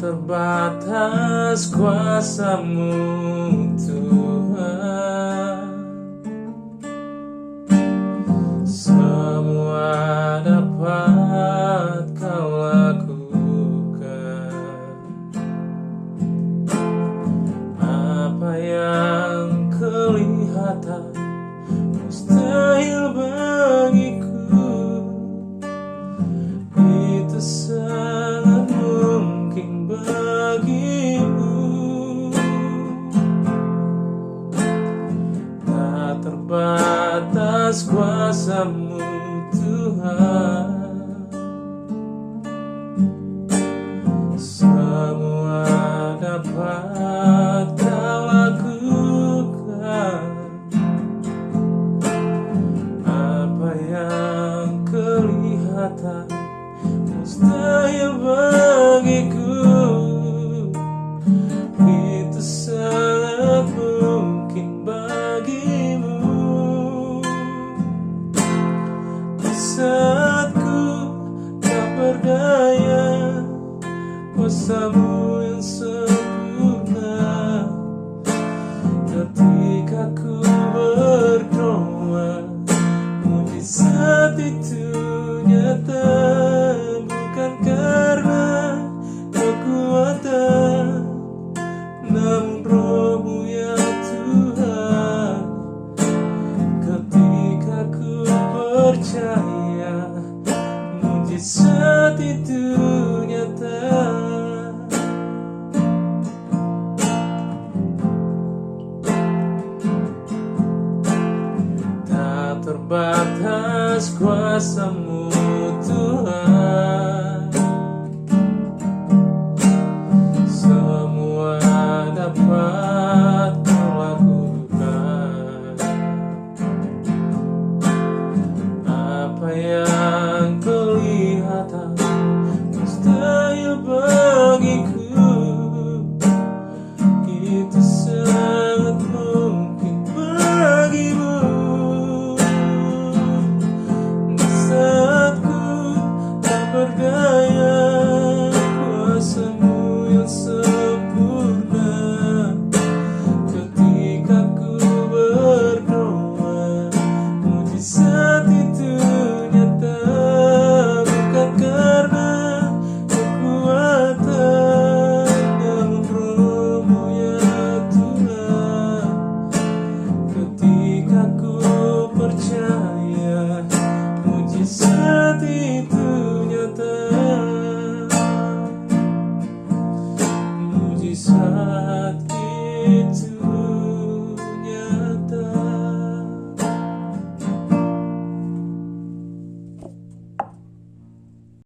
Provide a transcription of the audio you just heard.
terbatas kuasa-Mu Tuhan, semua dapat Kau lakukan. Apa yang kelihatan mustahil bagiku, itu sangat mungkin bagimu. Tak terbatas kuasa-Mu Tuhan, semua dapat Kau lakukan. Apa yang kelihatan mustahil bagiku, itu sangat mungkin bagimu. Di saat ku tak berdaya, kuasa-Mu yang sempurna. Ketika ku berdoa, mujizat itu nyata, bukan karena kekuatan, namun Roh-Mu ya Tuhan. Ketika ku percaya, mujizat itu nyata. Tak terbatas kuasa-Mu Tuhan, semua dapat Kau lakukan. Apa yang kelihatan mustahil bagiku, itu sangat mungkin bagimu. Di saat ku tak berdaya, kuasa-Mu yang sempurna. Ketika ku berdoa, mujizat itu nyata, bukan karena kekuatan, namun Roh-Mu ya Tuhan. Ketika ku percaya, mujizat itu nyata. Mujizat itu